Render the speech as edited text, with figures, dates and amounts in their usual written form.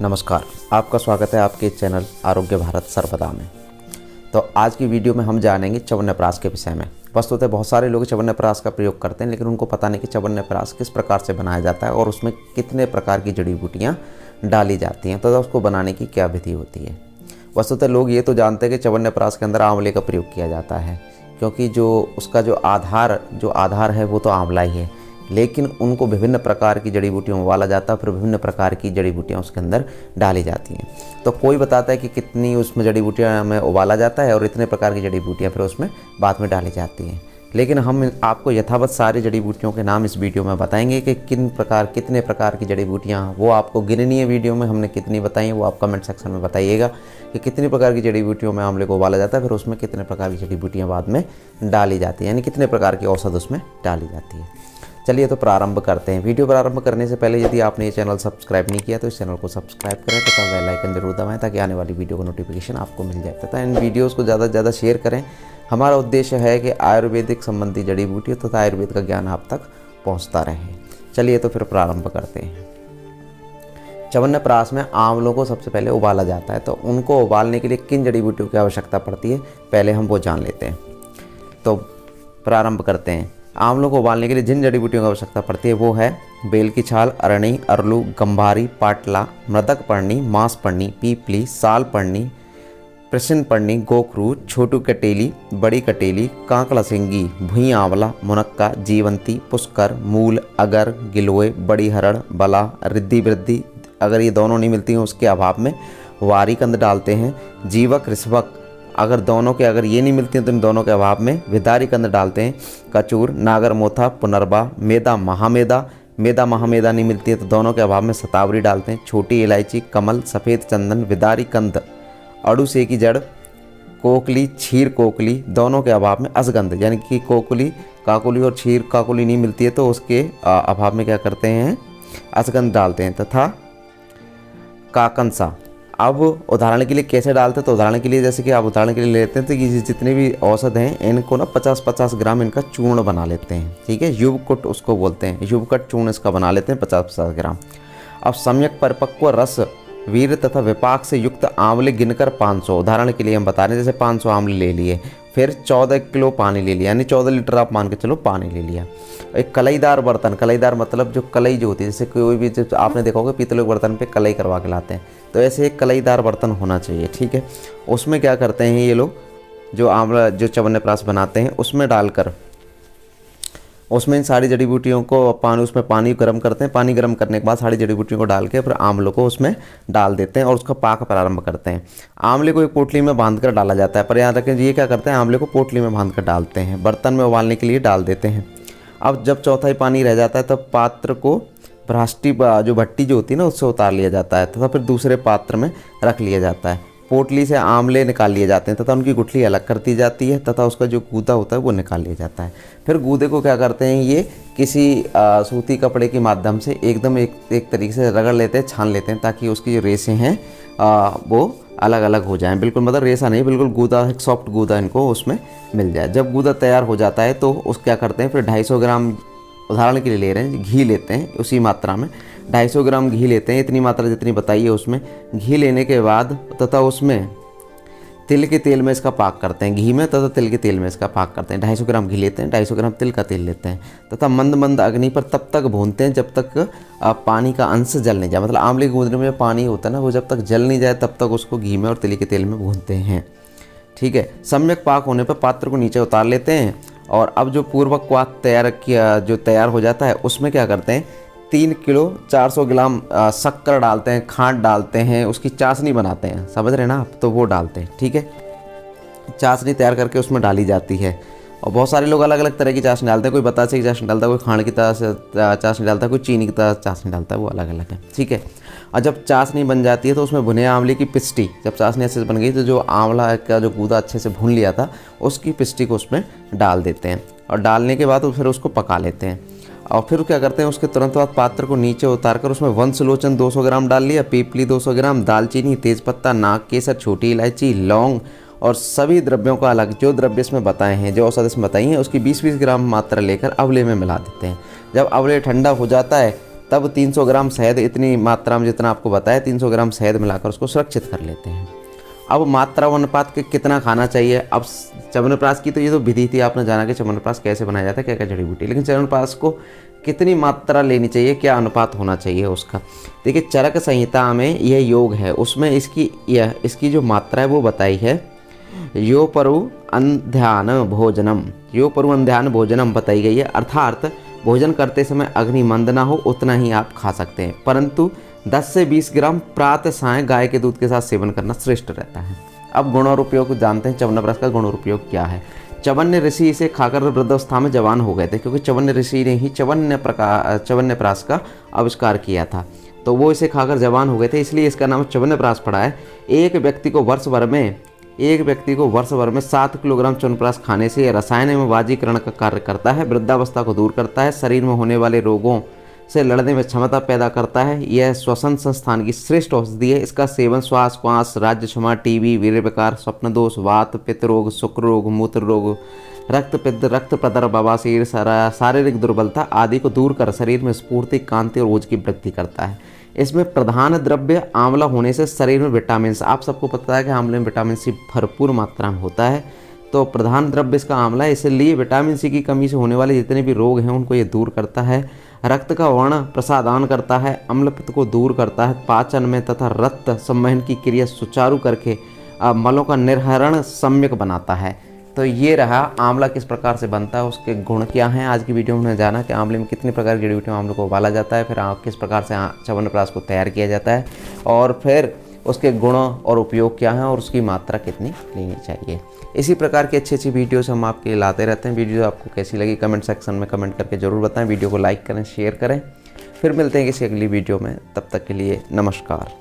नमस्कार, आपका स्वागत है आपके चैनल आरोग्य भारत सर्वदा में। तो आज की वीडियो में हम जानेंगे च्यवनप्राश के विषय में। वस्तुतः बहुत सारे लोग च्यवनप्राश का प्रयोग करते हैं, लेकिन उनको पता नहीं कि च्यवनप्राश किस प्रकार से बनाया जाता है और उसमें कितने प्रकार की जड़ी बूटियाँ डाली जाती हैं, तो उसको बनाने की क्या विधि होती है। वस्तुतः लोग ये तो जानते हैं कि च्यवनप्राश के अंदर आंवले का प्रयोग किया जाता है, क्योंकि उसका जो आधार है वो तो आंवला ही है, लेकिन उनको विभिन्न प्रकार की जड़ी बूटियों में उबाला जाता है, फिर विभिन्न प्रकार की जड़ी बूटियाँ उसके अंदर डाली जाती हैं। तो कोई बताता है कि कितनी उसमें जड़ी बूटियाँ में उबाला जाता है और इतने प्रकार की जड़ी बूटियाँ फिर उसमें बाद में डाली जाती हैं। लेकिन हम आपको यथावत सारी जड़ी बूटियों के नाम इस वीडियो में बताएंगे कि कितने प्रकार की जड़ी बूटियाँ, वो आपको गिननी है। वीडियो में हमने कितनी बताई हैं वो आप कमेंट सेक्शन में बताइएगा कि कितनी प्रकार की जड़ी बूटियों में आंवले को उबाला जाता है, फिर उसमें कितने प्रकार की जड़ी बूटियाँ बाद में डाली जाती हैं, यानी कितने प्रकार की औषध उसमें डाली जाती है। चलिए तो प्रारंभ करते हैं। वीडियो प्रारंभ करने से पहले यदि आपने ये चैनल सब्सक्राइब नहीं किया तो इस चैनल को सब्सक्राइब करें तथा बेल आइकन जरूर दबाएं ताकि आने वाली वीडियो का नोटिफिकेशन आपको मिल जाए, तथा इन वीडियोस को ज़्यादा से ज़्यादा शेयर करें। हमारा उद्देश्य है कि आयुर्वेदिक संबंधी जड़ी बूटियों तथा आयुर्वेद का ज्ञान आप तक पहुँचता रहे। चलिए तो फिर प्रारंभ करते हैं। च्यवनप्राश में आंवलों को सबसे पहले उबाला जाता है, तो उनको उबालने के लिए किन जड़ी बूटियों की आवश्यकता पड़ती है पहले हम वो जान लेते हैं। तो प्रारंभ करते हैं। आंवलों को उबालने के लिए जिन जड़ी बूटियों की आवश्यकता पड़ती है वो है बेल की छाल, अरणी, अरलू, गंभारी, पाटला, मृदक पर्णी, मांस पर्णी, पीपली, साल पर्णी, प्रसिन पर्णी, गोखरू, छोटू कटेली, बड़ी कटेली, कांकड़ा सिंगी, भुई आंवला, मुनक्का, जीवंती, पुष्कर, मूल, अगर, गिलोय, बड़ी हरड़, बला, रिद्धि वृद्धि, अगर ये दोनों नहीं मिलती हैं उसके अभाव में वारी कंद डालते हैं। जीवक, ऋषभक, अगर ये नहीं मिलती हैं तो इन दोनों के अभाव में विदारी कंद डालते हैं। कचूर, नागर मोथा, पुनर्बा, मेदा महामेदा नहीं मिलती है तो दोनों के अभाव में सतावरी डालते हैं। छोटी इलायची, कमल, सफ़ेद चंदन, विदारी कंद, अड़ूसे की जड़, कोकली, क्षीर कोकली, दोनों के अभाव में असगंध, यानी कि काकुली और क्षीर काकुली नहीं मिलती है तो उसके अभाव में क्या करते हैं, असगंध डालते हैं। तथा काकंसा। अब उदाहरण के लिए कैसे डालते हैं, तो उदाहरण के लिए जैसे कि आप उदाहरण के लिए लेते हैं तो ये जितने भी औषध हैं इनको ना 50-50 ग्राम इनका चूर्ण बना लेते हैं, ठीक है। युवकुट उसको बोलते हैं, युवकट चूर्ण इसका बना लेते हैं 50-50 ग्राम। अब सम्यक परिपक्व रस, वीर्य तथा विपाक से युक्त आंवले गिनकर 500, उदाहरण के लिए हम बता रहे हैं जैसे 500 आंवले ले लिए, फिर 14 किलो पानी ले लिया, यानी 14 लीटर आप मान के चलो पानी ले लिया। एक कलईदार बर्तन, कलईदार मतलब जो कलई जो होती है, जैसे कोई भी जब आपने देखा होगा पीतल के बर्तन पे कलई करवा के लाते हैं, तो ऐसे एक कलईदार बर्तन होना चाहिए, ठीक है। उसमें क्या करते हैं ये लोग, जो च्यवनप्राश बनाते हैं उसमें डालकर उसमें इन सारी जड़ी बूटियों को उसमें पानी गर्म करते हैं। पानी गर्म करने के बाद सारी जड़ी बूटियों को डाल के फिर आंवलों को उसमें डाल देते हैं और उसका पाक प्रारंभ करते हैं। आंवले को एक पोटली में बांधकर डाला जाता है, पर याद रखें ये क्या करते हैं, आंवले को पोटली में बांधकर डालते हैं, बर्तन में उबालने के लिए डाल देते हैं। अब जब चौथाई पानी रह जाता है तब पात्र को भट्टी जो होती है ना उससे उतार लिया जाता है तथा फिर दूसरे पात्र में रख लिया जाता है। पोटली से आंवले निकाल लिए जाते हैं तथा उनकी गुठली अलग कर दी जाती है तथा उसका जो गूदा होता है वो निकाल लिया जाता है। फिर गूदे को क्या करते हैं, ये किसी सूती कपड़े के माध्यम से एकदम एक तरीके से रगड़ लेते हैं, छान लेते हैं, ताकि उसकी जो रेशें हैं वो अलग अलग हो जाएं। बिल्कुल मतलब रेशा नहीं, बिल्कुल गूदा, एक सॉफ्ट गूदा इनको उसमें मिल जाए। जब गूदा तैयार हो जाता है तो क्या करते हैं, फिर 250 ग्राम, उदाहरण के लिए ले रहे हैं, घी लेते हैं उसी मात्रा में, 250 ग्राम घी लेते हैं, इतनी मात्रा जितनी बताई है उसमें घी लेने के बाद तथा उसमें तिल के तेल में इसका पाक करते हैं, घी में तथा तिल के तेल में इसका पाक करते हैं। 250 ग्राम घी लेते हैं, 250 ग्राम तिल का तेल लेते हैं तथा मंद मंद अग्नि पर तब तक भूनते हैं जब तक पानी का अंश जल नहीं जाए, मतलब आंवले के गूंदने में पानी होता है ना, वो जब तक जल नहीं जाए तब तक उसको घी में और तिल के तेल में भूनते हैं, ठीक है। सम्यक पाक होने पर पात्र को नीचे उतार लेते हैं और अब जो पूर्वक क्वाथ तैयार हो जाता है उसमें क्या करते हैं, 3 किलो 400 ग्राम शक्कर डालते हैं, खांड डालते हैं, उसकी चाशनी बनाते हैं, समझ रहे ना आप, तो वो डालते हैं, ठीक है। चाशनी तैयार करके उसमें डाली जाती है और बहुत सारे लोग अलग अलग तरह की चाशनी डालते हैं, कोई बतासे की चाशनी डालता है, कोई खांड की तरह से चाशनी डालता है, कोई चीनी की तरह चाशनी डालता है, वो अलग अलग है, ठीक है। और जब चाशनी बन जाती है तो उसमें भुने आंवले की पिस्टी, जब चाशनी अच्छे से बन गई तो जो आंवला का जो गूदा अच्छे से भून लिया था उसकी पिस्टी को उसमें डाल देते हैं और डालने के बाद फिर उसको पका लेते हैं। और फिर क्या करते हैं, उसके तुरंत बाद पात्र को नीचे उतारकर उसमें वंशलोचन 200 ग्राम डाल लिया, पीपली 200 ग्राम, दालचीनी, तेज़पत्ता, नाग केसर, छोटी इलायची, लौंग और सभी द्रव्यों का अलग जो द्रव्य इसमें बताए हैं, जो औषध इसमें बताई हैं, उसकी 20-20 ग्राम मात्रा लेकर अवले में मिला देते हैं। जब अवले ठंडा हो जाता है तब 300 ग्राम शहद, इतनी मात्रा में जितना आपको बताया 300 ग्राम शहद मिलाकर उसको सुरक्षित कर लेते हैं। अब मात्रा व अनुपात के कितना खाना चाहिए। अब च्यवनप्राश की तो ये तो विधि थी, आपने जाना कि च्यवनप्राश कैसे बनाया जाता है, क्या क्या जड़ी बूटी, लेकिन च्यवनप्राश को कितनी मात्रा लेनी चाहिए, क्या अनुपात होना चाहिए उसका। देखिए चरक संहिता में यह योग है, उसमें इसकी जो मात्रा है वो बताई है। यो परु अंध्यान भोजनम, यो परु अंध्यान भोजनम बताई गई है, अर्थात भोजन करते समय अग्नि मंद ना हो उतना ही आप खा सकते हैं, परंतु 10 से 20 ग्राम प्रातः सायं गाय के दूध के साथ सेवन करना श्रेष्ठ रहता है। अब गुण और उपयोग जानते हैं, च्यवनप्राश का गुण और उपयोग क्या है। च्यवन्य ऋषि इसे खाकर वृद्धावस्था में जवान हो गए थे, क्योंकि च्यवन्य ऋषि ने ही च्यवनप्राश का आविष्कार किया था, तो वो इसे खाकर जवान हो गए थे, इसलिए इसका नाम च्यवनप्राश पड़ा है। एक व्यक्ति को वर्ष भर में 7 किलोग्राम च्यवनप्राश खाने से यह रसायन एवं वाजीकरण का कार्य करता है, वृद्धावस्था को दूर करता है, शरीर में होने वाले रोगों से लड़ने में क्षमता पैदा करता है। यह श्वसन संस्थान की श्रेष्ठ औषधि है। इसका सेवन श्वास राज्य क्षमा, टीबी, वीर्य विकार, स्वप्न दोष, वात पित्त रोग, शुक्र रोग, मूत्र रोग, रक्त पित्त, रक्त प्रदर, बवासीर, शारीरिक दुर्बलता आदि को दूर कर शरीर में स्फूर्ति, कांति और ऊर्जा की वृद्धि करता है। इसमें प्रधान द्रव्य आंवला होने से शरीर में विटामिन, आप सबको पता है कि आंवले में विटामिन सी भरपूर मात्रा में होता है, तो प्रधान द्रव्य इसका आंवला है, इसलिए विटामिन सी की कमी से होने वाले जितने भी रोग हैं उनको ये दूर करता है। रक्त का वर्ण प्रसादान करता है, अम्ल पित्त को दूर करता है, पाचन में तथा रक्त संवहन की क्रिया सुचारू करके मलों का निर्हरण सम्यक बनाता है। तो ये रहा आंवला किस प्रकार से बनता है, उसके गुण क्या हैं। आज की वीडियो में हमने जाना कि आंवले में कितनी प्रकार की जड़ी बूटियों आंवले को उबाला जाता है, फिर किस प्रकार से च्यवनप्राश को तैयार किया जाता है, और फिर उसके गुण और उपयोग क्या हैं और उसकी मात्रा कितनी लेनी चाहिए। इसी प्रकार की अच्छी अच्छी वीडियोस हम आपके लिए लाते रहते हैं। वीडियो आपको कैसी लगी कमेंट सेक्शन में कमेंट करके ज़रूर बताएं। वीडियो को लाइक करें, शेयर करें। फिर मिलते हैं किसी अगली वीडियो में, तब तक के लिए नमस्कार।